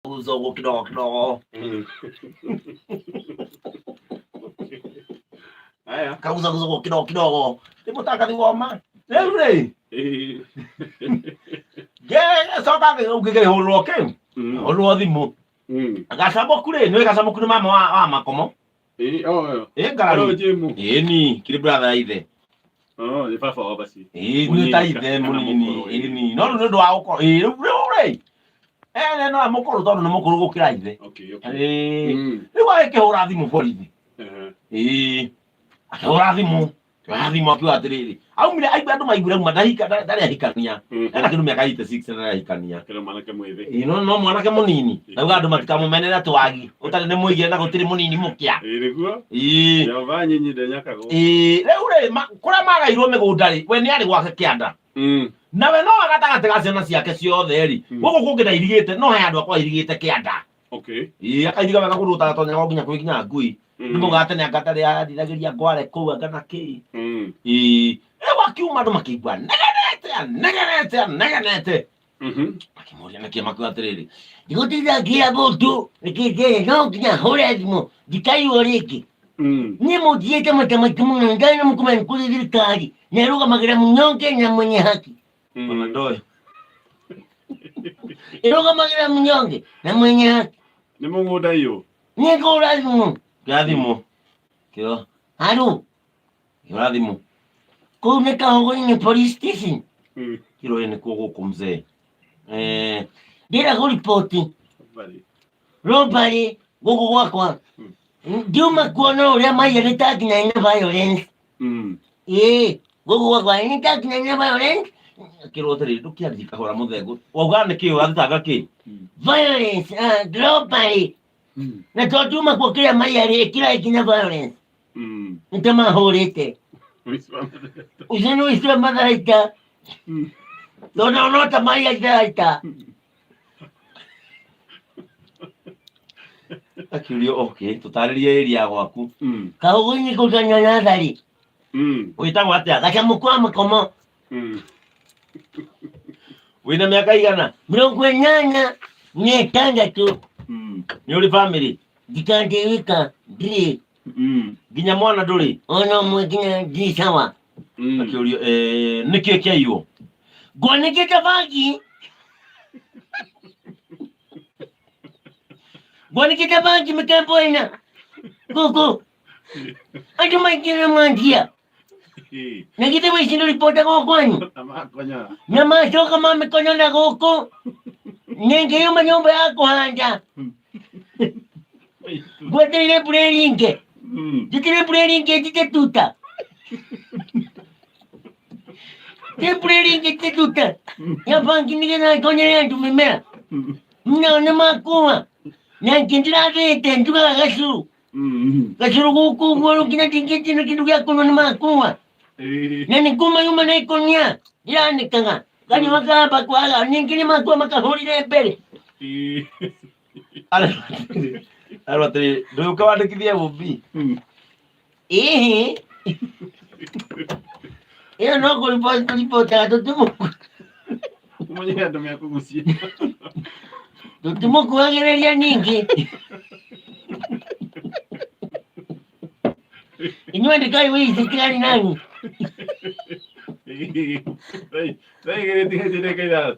Uzo kidogo. Haya. Kauza uzo kidogo. Ndipo taka ni ngoma. Leo soka ugige holoke. Holo thimu. Gacabo kure, nwe gacabo kure mama wa makomo. Ngararu. Ni kiri brother ithe. Ni baba wa basi. Ni ta ithe munini. Ni no ndo wa uko. Rure. No amukuru tondu ni mukuru gukira ithe. Riu agikihura thimu borithi. Akihura thimu. Thimu akiuga atiriri. Aumire aigua andu maigure uma ndari ahikania. Ena kindu miaka 86 ndari ahikania. Kero mwanake mwithi. No mwanake munini. Nauga andu matikamumenera twagi. Utari ni muigire na gutiri munini mukia. Niguo. Yova nyinyi ndenyakago. Riu kuria magairwo migunda ri we ni ari gwake kianda. Nawe no agatagate ga ciana ciake ciothe ri guku kungira irigite no he andu akwa irigite kianda. Akairiga wega kuruta tonya go nginya kwikinya ngui nimugate ne agatari athiragiria ngware kuu ngana ki wakiuma andu makigwa negenete akimuria niki maku atiriri igutithagia bundu nikige no nginya hore thimu ndikaiwo riki ni muthiite matamaki muno ngai na mukumenya kuri thirikari nerugamagira munyonge na mwenye haki. Ndoyo. Irugamagira munyonge na mwenye haki. Ni mungunda hiyo. Ni kurathimo. Gathimo. Kio. Haru. Gathimo. Kuneka hogoni police station. Kiro ni kuguku mzee. Dira go reporti. Robari gugu gwakwa. Juma kuona uria mayereta kinya ina violence. Gugu gwakwa ni ta kinya ina violence. Kiro tari dukia dikahora muthego. Wauga ni kio athitaga ki? Violence, robbery. Na totuma kwa kila mayari kila ikina violence. Ntama horete. Usinu iswa madaraita. Dona nota mayari daraita. Akiurio okay, tutaririe area gwaku. Kahuguni kutanya nathari. Uitagwo atia? Gacamukwa makomo. Wina miaka igana? 86. Ni uri family? Ndikandewika ndiri. Nginya mwana nduri? Ono mwe nginya ndi sawa. Akiurio niki kiaiyo? Gwanike bangi. Gwanike bangi mkembo ina. Kuku. Ati maikira mandia. Nakita wisi ndo ripota kwa kwanyu. Nyama shoka mame kono na goko. Nenge yuma nyomba yako hanja. Gwatele purelinke. Jitele purelinke jite tuta. Jitele purelinke jite tuta. Ya banki nige na konya yantu mimea. Mna makuwa. Nankindira rete nduga gasuru. Gasuru guku gwalo kina tingeti na kindu yako no makuwa. Nani kuma yuma na ikonya. Yani kanga. Kani wakaba kwa ningine makuwa makahurire mbere. Arwatiri ndu ukawandikithia bubi. Iyo no kuripota tutumu. Mwenye ndo myakugusia. Tutumu kuagereria ningi. Inywe ndikai wi sikari nani? Sai gereti hejere kaida.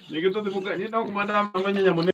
Nige to muka ni no kumanda manya nyamune.